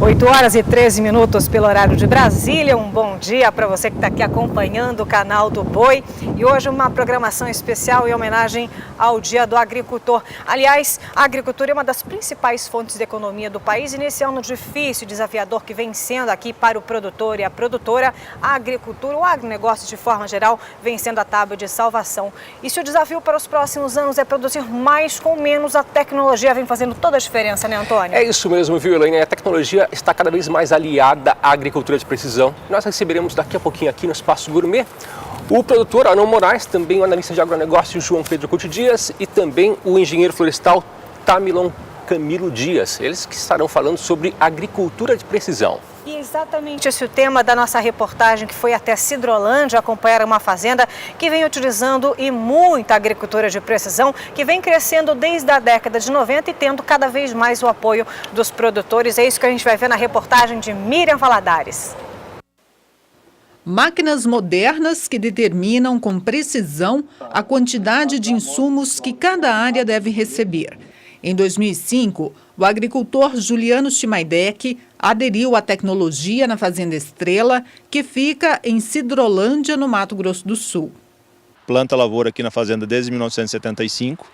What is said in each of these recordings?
8 horas e 13 minutos pelo horário de Brasília. Um bom dia para você que está aqui acompanhando o canal do Boi. E hoje uma programação especial em homenagem ao Dia do Agricultor. Aliás, a agricultura é uma das principais fontes de economia do país. E nesse ano difícil e desafiador que vem sendo aqui para o produtor e a produtora, a agricultura, o agronegócio de forma geral, vem sendo a tábua de salvação. E se o desafio para os próximos anos é produzir mais com menos, a tecnologia vem fazendo toda a diferença, né, Antônio? É isso mesmo, viu, Elaine? A tecnologia está cada vez mais aliada à agricultura de precisão. Nós receberemos daqui a pouquinho aqui no Espaço Gourmet o produtor Arnon Moraes, também o analista de agronegócio João Pedro Couto Dias e também o engenheiro florestal Tamilon Camilo Dias. Eles que estarão falando sobre agricultura de precisão. E exatamente esse é o tema da nossa reportagem, que foi até Sidrolândia acompanhar uma fazenda que vem utilizando e muita agricultura de precisão, que vem crescendo desde a década de 90 e tendo cada vez mais o apoio dos produtores. É isso que a gente vai ver na reportagem de Miriam Valadares. Máquinas modernas que determinam com precisão a quantidade de insumos que cada área deve receber. Em 2005, o agricultor Juliano Chimaidec aderiu à tecnologia na Fazenda Estrela, que fica em Sidrolândia, no Mato Grosso do Sul. Planta lavoura aqui na fazenda desde 1975.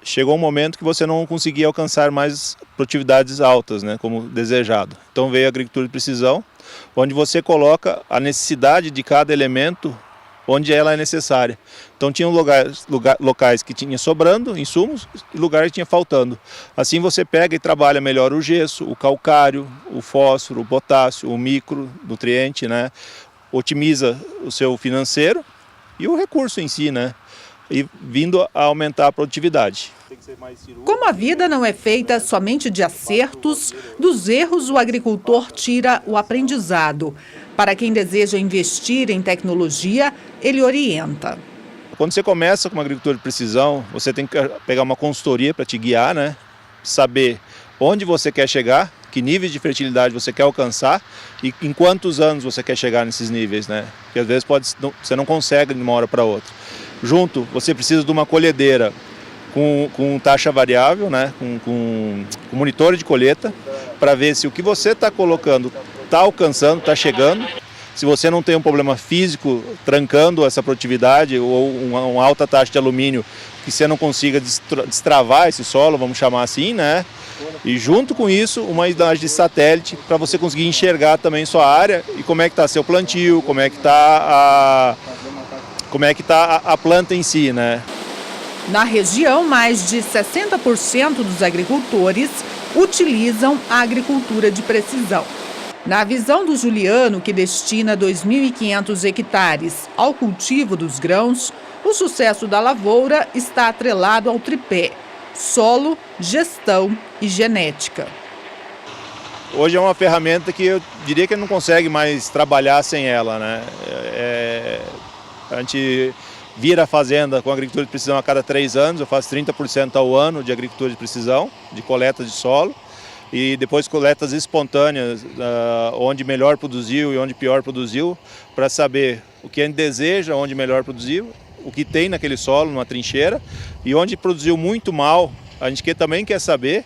Chegou um momento que você não conseguia alcançar mais produtividades altas, né, como desejado. Então veio a agricultura de precisão, onde você coloca a necessidade de cada elemento onde ela é necessária. Então tinha locais que tinha sobrando insumos e lugares que tinha faltando. Assim você pega e trabalha melhor o gesso, o calcário, o fósforo, o potássio, o micronutriente, né? Otimiza o seu financeiro e o recurso em si, né? E vindo a aumentar a produtividade. Como a vida não é feita somente de acertos, dos erros o agricultor tira o aprendizado. Para quem deseja investir em tecnologia, ele orienta. Quando você começa com uma agricultura de precisão, você tem que pegar uma consultoria para te guiar, né? Saber onde você quer chegar, que níveis de fertilidade você quer alcançar e em quantos anos você quer chegar nesses níveis, né? Porque às vezes você não consegue de uma hora para outra. Junto, você precisa de uma colhedeira com taxa variável, né? com monitor de colheita, para ver se o que você está colocando está alcançando, está chegando. Se você não tem um problema físico trancando essa produtividade ou uma alta taxa de alumínio que você não consiga destravar esse solo, vamos chamar assim, né? E junto com isso, uma imagem de satélite para você conseguir enxergar também sua área e como é que está seu plantio, como é que está a planta em si, né? Na região, mais de 60% dos agricultores utilizam a agricultura de precisão. Na visão do Juliano, que destina 2.500 hectares ao cultivo dos grãos, o sucesso da lavoura está atrelado ao tripé: solo, gestão e genética. Hoje é uma ferramenta que eu diria que não consegue mais trabalhar sem ela, né? A gente vira a fazenda com agricultura de precisão a cada 3 anos, eu faço 30% ao ano de agricultura de precisão, de coleta de solo. E depois coletas espontâneas, onde melhor produziu e onde pior produziu, para saber o que a gente deseja, onde melhor produziu, o que tem naquele solo, numa trincheira, e onde produziu muito mal, a gente também quer saber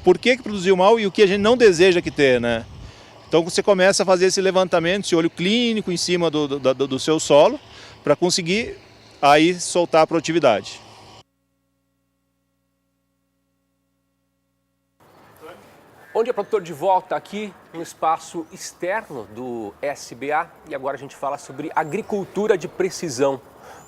por que produziu mal e o que a gente não deseja que tenha, né? Então você começa a fazer esse levantamento, esse olho clínico em cima do seu solo, para conseguir aí soltar a produtividade. Bom dia, produtor, de volta aqui no espaço externo do SBA e agora a gente fala sobre agricultura de precisão.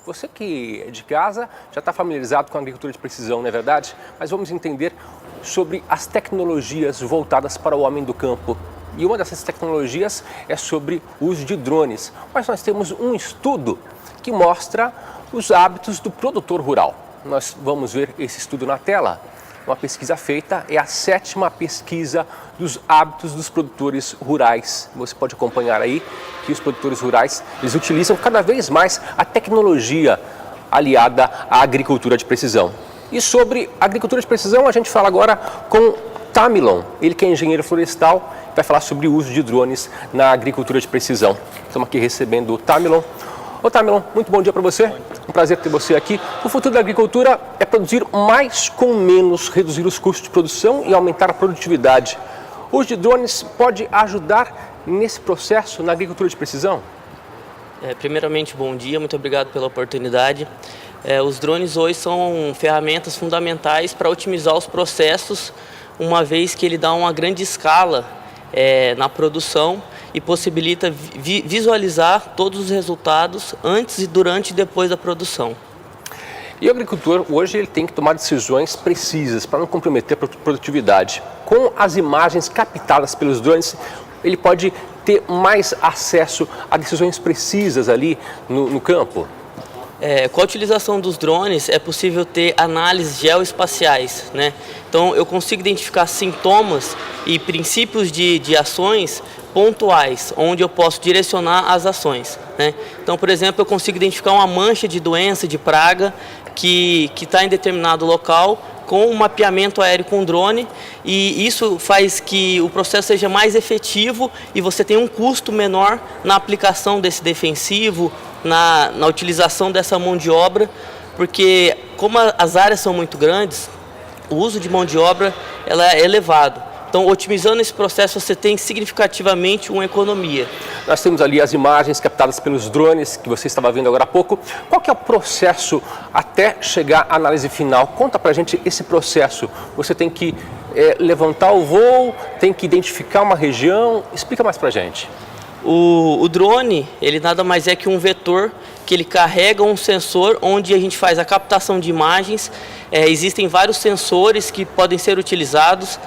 Você que é de casa já está familiarizado com a agricultura de precisão, não é verdade? Mas vamos entender sobre as tecnologias voltadas para o homem do campo. E uma dessas tecnologias é sobre o uso de drones. Mas nós temos um estudo que mostra os hábitos do produtor rural. Nós vamos ver esse estudo na tela. Uma pesquisa feita, é a 7ª pesquisa dos hábitos dos produtores rurais. Você pode acompanhar aí que os produtores rurais, eles utilizam cada vez mais a tecnologia aliada à agricultura de precisão. E sobre agricultura de precisão, a gente fala agora com Tamilon, ele que é engenheiro florestal, vai falar sobre o uso de drones na agricultura de precisão. Estamos aqui recebendo o Tamilon. Ô Tamilon, muito bom dia para você. Um prazer ter você aqui. O futuro da agricultura é produzir mais com menos, reduzir os custos de produção e aumentar a produtividade. O uso de drones pode ajudar nesse processo na agricultura de precisão? Primeiramente, bom dia, muito obrigado pela oportunidade. Os drones hoje são ferramentas fundamentais para otimizar os processos, uma vez que ele dá uma grande escala na produção e possibilita visualizar todos os resultados antes, durante e depois da produção. E o agricultor hoje ele tem que tomar decisões precisas para não comprometer a produtividade. Com as imagens captadas pelos drones, ele pode ter mais acesso a decisões precisas ali no campo? Com a utilização dos drones é possível ter análises geoespaciais, né? Então eu consigo identificar sintomas e princípios de ações pontuais, onde eu posso direcionar as ações, né? Então, por exemplo, eu consigo identificar uma mancha de doença, de praga, que está em determinado local, com um mapeamento aéreo com drone, e isso faz que o processo seja mais efetivo e você tenha um custo menor na aplicação desse defensivo, na utilização dessa mão de obra, porque como as áreas são muito grandes, o uso de mão de obra ela é elevado. Então, otimizando esse processo, você tem significativamente uma economia. Nós temos ali as imagens captadas pelos drones que você estava vendo agora há pouco. Qual que é o processo até chegar à análise final? Conta pra gente esse processo. Você tem que levantar o voo, tem que identificar uma região. Explica mais pra gente. O drone, ele nada mais é que um vetor que ele carrega um sensor onde a gente faz a captação de imagens. Existem vários sensores que podem ser utilizados,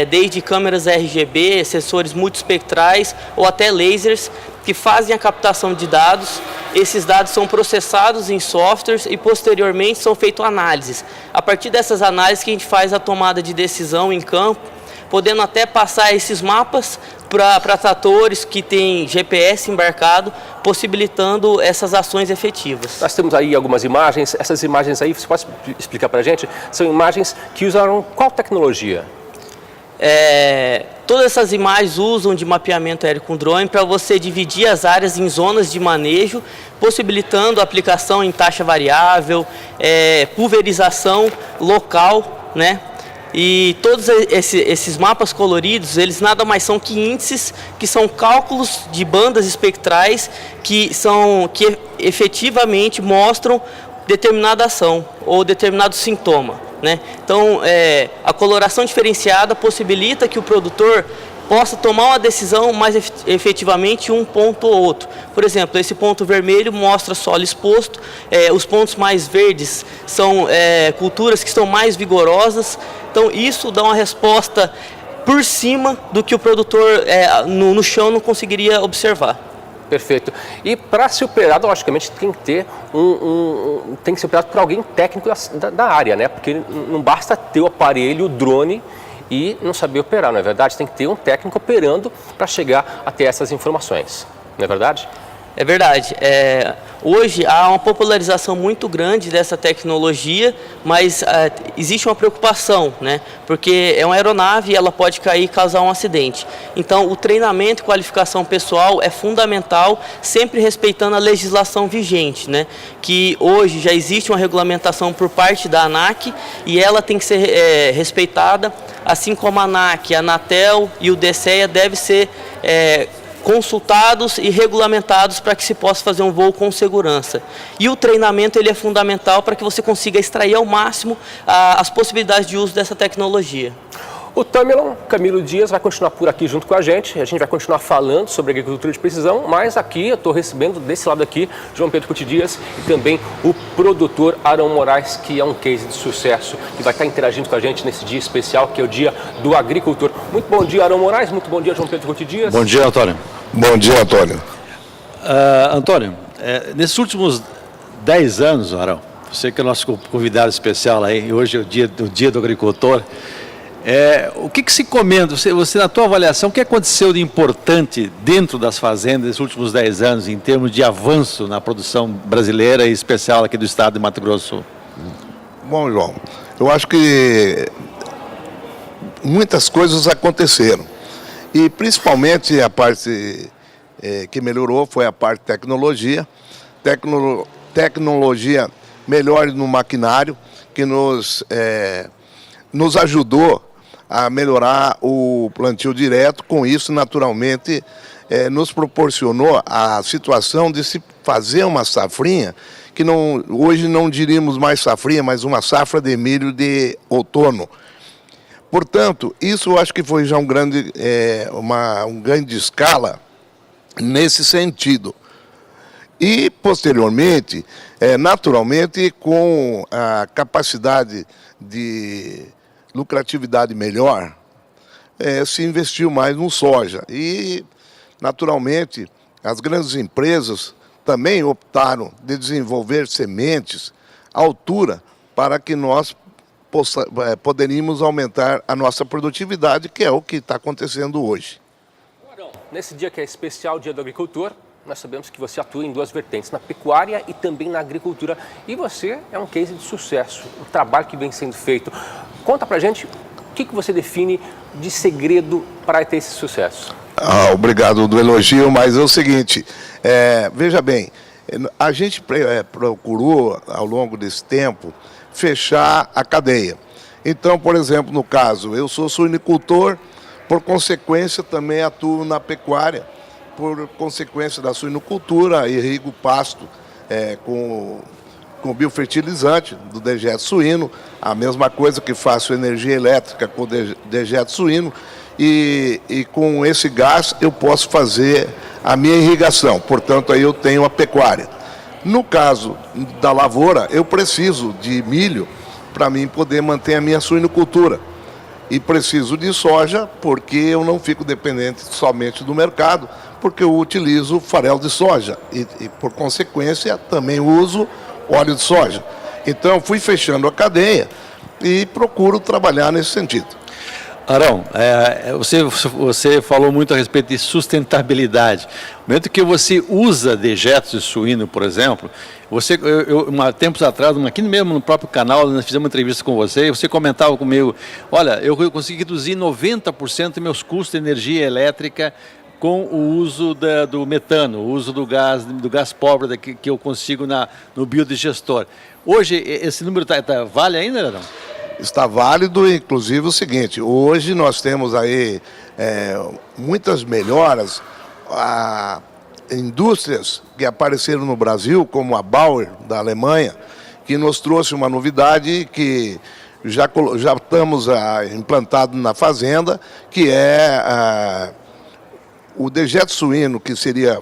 desde câmeras RGB, sensores multiespectrais ou até lasers que fazem a captação de dados. Esses dados são processados em softwares e posteriormente são feitas análises. A partir dessas análises que a gente faz a tomada de decisão em campo, podendo até passar esses mapas para tratores que têm GPS embarcado, possibilitando essas ações efetivas. Nós temos aí algumas imagens. Essas imagens aí, você pode explicar para a gente? São imagens que usaram qual tecnologia? Todas essas imagens usam de mapeamento aéreo com drone para você dividir as áreas em zonas de manejo, possibilitando a aplicação em taxa variável, pulverização local, né? E todos esses mapas coloridos, eles nada mais são que índices, que são cálculos de bandas espectrais que efetivamente mostram determinada ação ou determinado sintoma, né? Então, a coloração diferenciada possibilita que o produtor possa tomar uma decisão mais efetivamente um ponto ou outro. Por exemplo, esse ponto vermelho mostra solo exposto, os pontos mais verdes são culturas que estão mais vigorosas. Então isso dá uma resposta por cima do que o produtor no chão não conseguiria observar. Perfeito. E para ser operado, logicamente, tem que ter tem que ser operado por alguém técnico da área, né? Porque não basta ter o aparelho, o drone e não saber operar, não é verdade? Tem que ter um técnico operando para chegar até essas informações, não é verdade? É verdade. Hoje há uma popularização muito grande dessa tecnologia, mas existe uma preocupação, né? Porque é uma aeronave e ela pode cair e causar um acidente. Então, o treinamento e qualificação pessoal é fundamental, sempre respeitando a legislação vigente, né? Que hoje já existe uma regulamentação por parte da ANAC e ela tem que ser respeitada, assim como a ANAC, a Anatel e o DCEA devem ser consultados e regulamentados para que se possa fazer um voo com segurança. E o treinamento ele é fundamental para que você consiga extrair ao máximo as possibilidades de uso dessa tecnologia. O Tamerlan Camilo Dias vai continuar por aqui junto com a gente vai continuar falando sobre agricultura de precisão, mas aqui eu estou recebendo desse lado aqui João Pedro Couto Dias e também o produtor Arão Moraes, que é um case de sucesso, que vai estar interagindo com a gente nesse dia especial, que é o Dia do Agricultor. Muito bom dia, Arão Moraes, muito bom dia, João Pedro Couto Dias. Bom dia, Antônio. Bom dia, Antônio. Antônio, nesses últimos 10 anos, Arão, você que é o nosso convidado especial aí, hoje é o dia do agricultor, o que se comenta, você na tua avaliação, o que aconteceu de importante dentro das fazendas nesses últimos 10 anos, em termos de avanço na produção brasileira e especial aqui do estado de Mato Grosso do Sul? Bom, João, eu acho que muitas coisas aconteceram. E principalmente a parte que melhorou foi a parte de tecnologia. Tecnologia melhor no maquinário, que nos ajudou a melhorar o plantio direto. Com isso, naturalmente, nos proporcionou a situação de se fazer uma safrinha, que hoje não diríamos mais safrinha, mas uma safra de milho de outono. Portanto, isso eu acho que foi já um grande de escala nesse sentido. E, posteriormente, naturalmente, com a capacidade de lucratividade melhor, se investiu mais no soja. E, naturalmente, as grandes empresas também optaram de desenvolver sementes à altura para que nós poderíamos aumentar a nossa produtividade, que é o que está acontecendo hoje. Nesse dia que é especial, Dia do Agricultor, nós sabemos que você atua em duas vertentes, na pecuária e também na agricultura. E você é um case de sucesso, o trabalho que vem sendo feito. Conta pra gente o que você define de segredo para ter esse sucesso. Obrigado do elogio, mas é o seguinte, veja bem, a gente procurou, ao longo desse tempo, fechar a cadeia. Então, por exemplo, no caso, eu sou suinicultor, por consequência também atuo na pecuária, por consequência da suinocultura, irrigo pasto com biofertilizante do dejeto suíno, a mesma coisa que faço energia elétrica com dejeto suíno, e com esse gás eu posso fazer a minha irrigação, portanto aí eu tenho a pecuária. No caso da lavoura, eu preciso de milho para mim poder manter a minha suinocultura. E preciso de soja porque eu não fico dependente somente do mercado, porque eu utilizo farelo de soja e por consequência, também uso óleo de soja. Então, fui fechando a cadeia e procuro trabalhar nesse sentido. Arão, você falou muito a respeito de sustentabilidade. No momento que você usa dejetos de suíno, por exemplo, tempos atrás, aqui mesmo no próprio canal, nós fizemos uma entrevista com você, e você comentava comigo, olha, eu consegui reduzir 90% dos meus custos de energia elétrica com o uso do metano, o uso do gás pobre que eu consigo no biodigestor. Hoje, esse número vale ainda, Arão? Está válido, inclusive o seguinte, hoje nós temos aí muitas melhoras, indústrias que apareceram no Brasil, como a Bauer, da Alemanha, que nos trouxe uma novidade que já estamos implantados na fazenda, que é o dejeto suíno, que seria,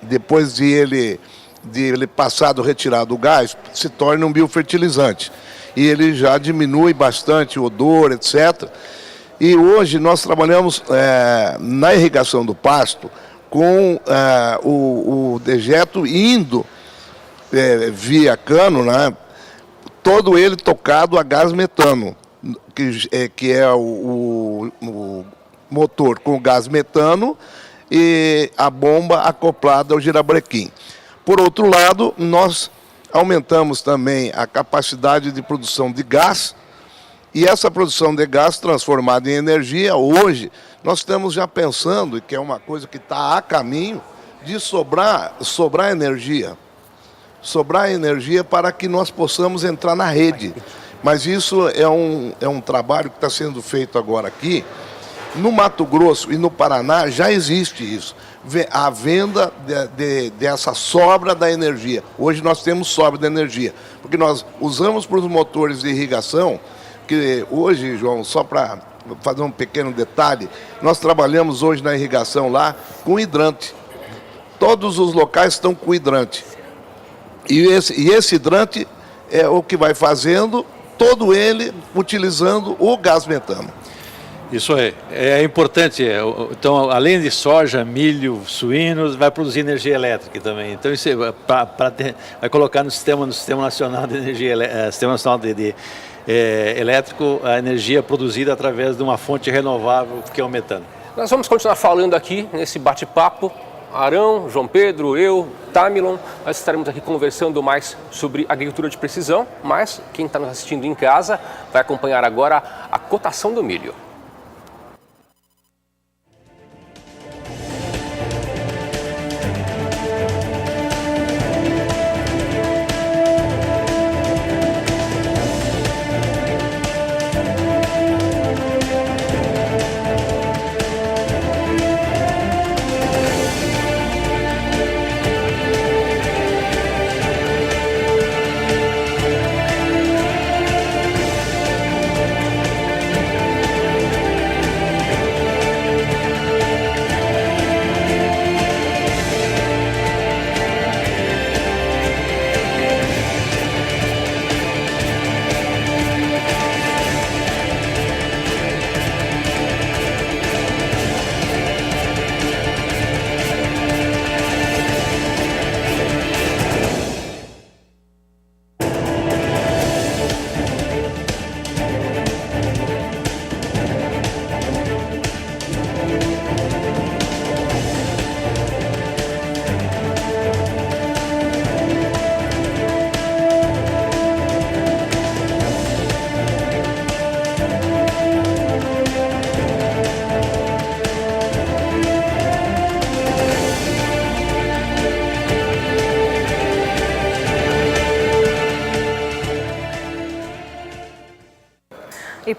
depois de ele passado, retirado o gás, se torna um biofertilizante. E ele já diminui bastante o odor, etc. E hoje nós trabalhamos na irrigação do pasto com o dejeto indo via cano, né, todo ele tocado a gás metano, que é o motor com gás metano e a bomba acoplada ao girabrequim. Por outro lado, nós aumentamos também a capacidade de produção de gás, e essa produção de gás transformada em energia, hoje nós estamos já pensando, que é uma coisa que está a caminho, de sobrar energia. Sobrar energia para que nós possamos entrar na rede. Mas isso é um trabalho que está sendo feito agora aqui. No Mato Grosso e no Paraná já existe isso. A venda dessa sobra da energia. Hoje nós temos sobra de energia, porque nós usamos para os motores de irrigação, que hoje, João, só para fazer um pequeno detalhe, nós trabalhamos hoje na irrigação lá com hidrante. Todos os locais estão com hidrante. E esse hidrante é o que vai fazendo, todo ele utilizando o gás metano. Isso é importante. Então, além de soja, milho, suínos, vai produzir energia elétrica também. Então, isso vai colocar no sistema nacional de energia, sistema nacional elétrico, a energia produzida através de uma fonte renovável, que é o metano. Nós vamos continuar falando aqui nesse bate-papo. Arão, João Pedro, eu, Tamilon, nós estaremos aqui conversando mais sobre agricultura de precisão, mas quem está nos assistindo em casa vai acompanhar agora a cotação do milho.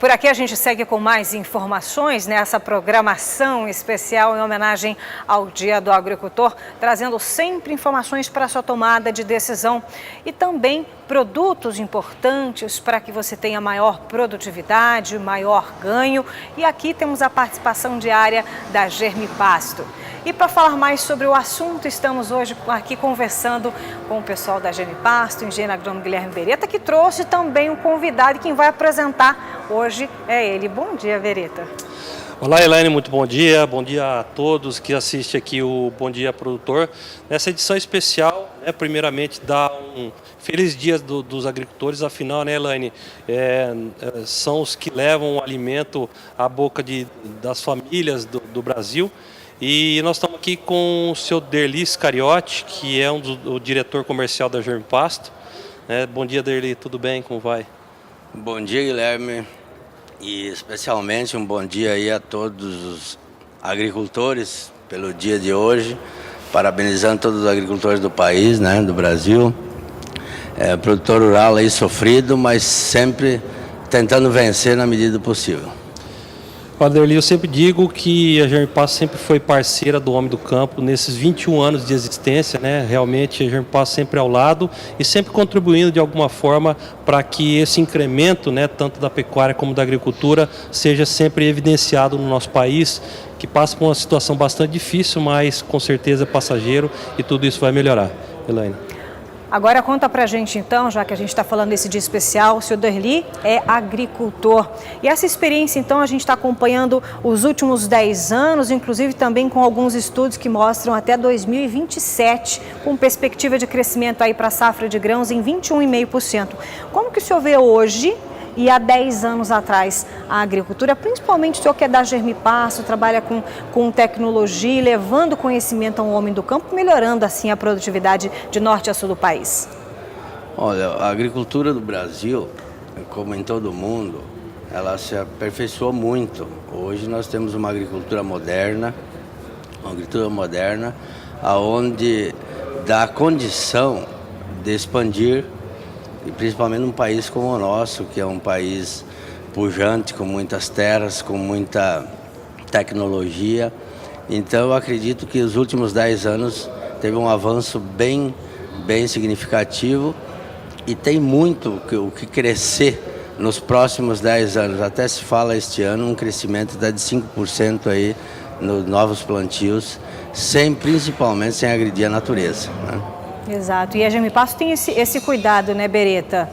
por aqui a gente segue com mais informações nessa programação especial em homenagem ao Dia do Agricultor, trazendo sempre informações para a sua tomada de decisão e também produtos importantes para que você tenha maior produtividade, maior ganho. E aqui temos a participação diária da Germipasto. E para falar mais sobre o assunto, estamos hoje aqui conversando com o pessoal da Germipasto, o engenheiro agrônomo Guilherme Beretta, que trouxe também um convidado e quem vai apresentar hoje é ele. Bom dia, Beretta. Olá, Elaine, muito bom dia a todos que assistem aqui o Bom Dia Produtor. Nessa edição especial, primeiramente, dar um feliz dia dos agricultores, afinal, né, Elaine, são os que levam o alimento à boca das famílias do Brasil. E nós estamos aqui com o seu Derli Scariotti, que é o diretor comercial da Germipasto. Bom dia, Derli, tudo bem? Como vai? Bom dia, Guilherme. E especialmente um bom dia aí a todos os agricultores pelo dia de hoje, parabenizando todos os agricultores do país, né, do Brasil. Produtor rural aí sofrido, mas sempre tentando vencer na medida do possível. Derli, eu sempre digo que a Germipasto sempre foi parceira do homem do campo nesses 21 anos de existência, né? Realmente a Germipasto sempre ao lado e sempre contribuindo de alguma forma para que esse incremento, né, tanto da pecuária como da agricultura, seja sempre evidenciado no nosso país, que passa por uma situação bastante difícil, mas com certeza é passageiro e tudo isso vai melhorar. Elaine. Agora conta pra gente então, já que a gente está falando desse dia especial, o senhor Derli é agricultor. E essa experiência então a gente está acompanhando os últimos 10 anos, inclusive também com alguns estudos que mostram até 2027, com perspectiva de crescimento aí para a safra de grãos em 21,5%. Como que o senhor vê hoje e há 10 anos atrás a agricultura, principalmente o senhor que é da Germipasto, trabalha com tecnologia, levando conhecimento ao homem do campo, melhorando assim a produtividade de norte a sul do país? Olha, a agricultura do Brasil, como em todo o mundo, ela se aperfeiçoou muito. Hoje nós temos uma agricultura moderna onde dá condição de expandir, e principalmente num país como o nosso, que é um país pujante, com muitas terras, com muita tecnologia. Então eu acredito que os últimos 10 anos teve um avanço bem significativo e tem muito o que crescer nos próximos 10 anos. Até se fala este ano um crescimento de 5% aí nos novos plantios, principalmente sem agredir a natureza, né? Exato, e a Germipasto tem esse cuidado, né, Beretta?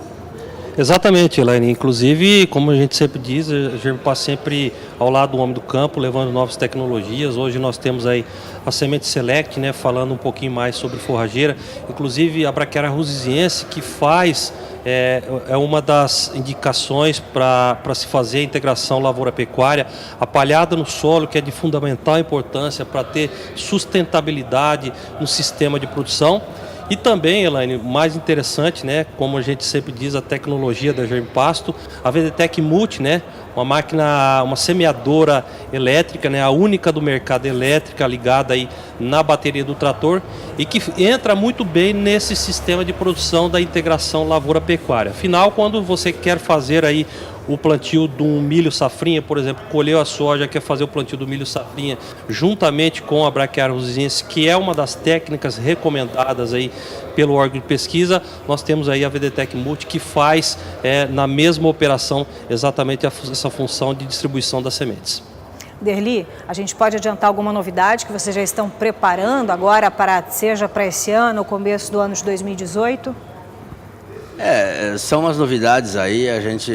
Exatamente, Elaine. Inclusive, como a gente sempre diz, a Germipasto sempre ao lado do homem do campo, levando novas tecnologias. Hoje nós temos aí a Semente Select, né, falando um pouquinho mais sobre forrageira. Inclusive a Braquiária rusiziense, que faz, é uma das indicações para se fazer a integração lavoura-pecuária. A palhada no solo, que é de fundamental importância para ter sustentabilidade no sistema de produção. E também, Elaine, o mais interessante, né, como a gente sempre diz, a tecnologia da Germipasto, a VDTEC Multi, né, uma semeadora elétrica, né, a única do mercado elétrica ligada aí na bateria do trator e que entra muito bem nesse sistema de produção da integração lavoura-pecuária. Afinal, quando você quer fazer aí o plantio de um milho safrinha, por exemplo, colheu a soja, quer fazer o plantio do milho safrinha juntamente com a Braquiária rusiziense, que é uma das técnicas recomendadas aí pelo órgão de pesquisa, nós temos aí a VDTEC Multi, que faz na mesma operação exatamente essa função de distribuição das sementes. Derli, a gente pode adiantar alguma novidade que vocês já estão preparando agora, seja para esse ano ou começo do ano de 2018? São umas novidades aí, a gente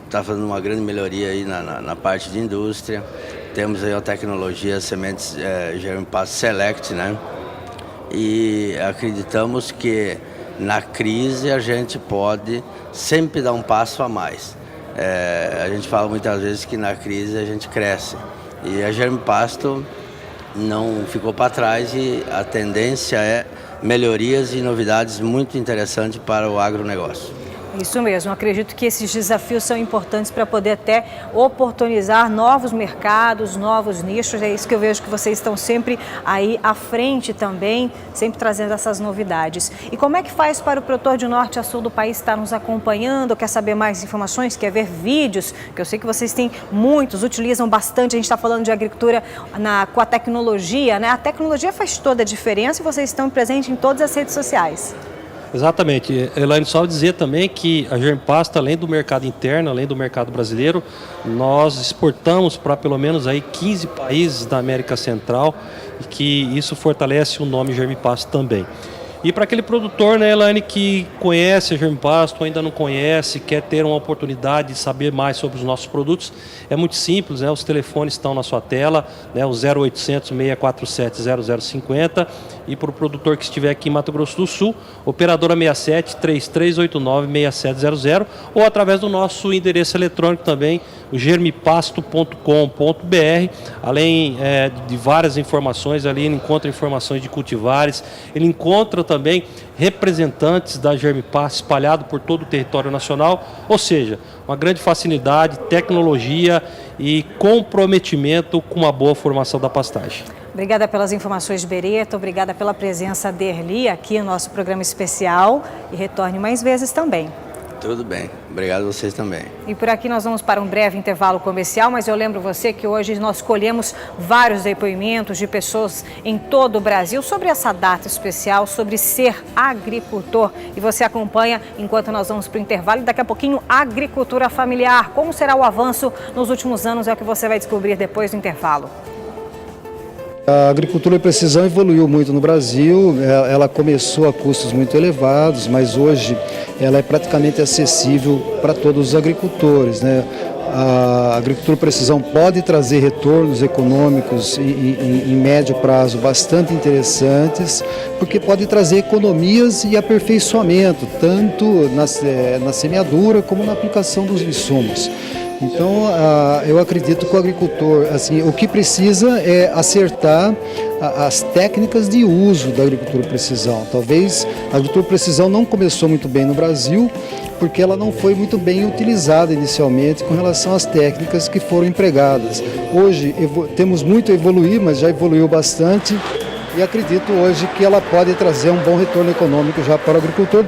está fazendo uma grande melhoria aí na parte de indústria. Temos aí a tecnologia Sementes Germipasto Select, né? E acreditamos que na crise a gente pode sempre dar um passo a mais. A gente fala muitas vezes que na crise a gente cresce. E a Germipasto não ficou para trás e a tendência é melhorias e novidades muito interessantes para o agronegócio. Isso mesmo, acredito que esses desafios são importantes para poder até oportunizar novos mercados, novos nichos. É isso que eu vejo que vocês estão sempre aí à frente também, sempre trazendo essas novidades. E como é que faz para o produtor de norte a sul do país estar nos acompanhando, quer saber mais informações, quer ver vídeos, que eu sei que vocês têm muitos, utilizam bastante, a gente está falando de agricultura com a tecnologia, né? A tecnologia faz toda a diferença e vocês estão presentes em todas as redes sociais. Exatamente. Elaine, só dizer também que a Germpasta, além do mercado interno, além do mercado brasileiro, nós exportamos para pelo menos aí 15 países da América Central e que isso fortalece o nome Germpasta também. E para aquele produtor, né, Elaine, que conhece a Germpasta ou ainda não conhece, quer ter uma oportunidade de saber mais sobre os nossos produtos, é muito simples, né? Os telefones estão na sua tela, né? O 0800 647 0050 e para o produtor que estiver aqui em Mato Grosso do Sul, operadora 67 3389 6700 ou através do nosso endereço eletrônico também, o germipasto.com.br. Além de várias informações, ali ele encontra informações de cultivares, ele encontra também representantes da Germpasta espalhado por todo o território nacional, ou seja, uma grande facilidade, tecnologia e comprometimento com uma boa formação da pastagem. Obrigada pelas informações, Beretta, obrigada pela presença da Erli aqui no nosso programa especial e retorne mais vezes também. Tudo bem, obrigado a vocês também. E por aqui nós vamos para um breve intervalo comercial, mas eu lembro você que hoje nós colhemos vários depoimentos de pessoas em todo o Brasil sobre essa data especial, sobre ser agricultor. E você acompanha enquanto nós vamos para o intervalo e daqui a pouquinho agricultura familiar. Como será o avanço nos últimos anos é o que você vai descobrir depois do intervalo. A agricultura de precisão evoluiu muito no Brasil, ela começou a custos muito elevados, mas hoje ela é praticamente acessível para todos os agricultores, né? A agricultura de precisão pode trazer retornos econômicos em médio prazo bastante interessantes, porque pode trazer economias e aperfeiçoamento, tanto na semeadura como na aplicação dos insumos. Então, eu acredito que o agricultor, assim, o que precisa é acertar as técnicas de uso da agricultura de precisão. Talvez a agricultura de precisão não começou muito bem no Brasil, porque ela não foi muito bem utilizada inicialmente com relação às técnicas que foram empregadas. Hoje temos muito a evoluir, mas já evoluiu bastante e acredito hoje que ela pode trazer um bom retorno econômico já para o agricultor.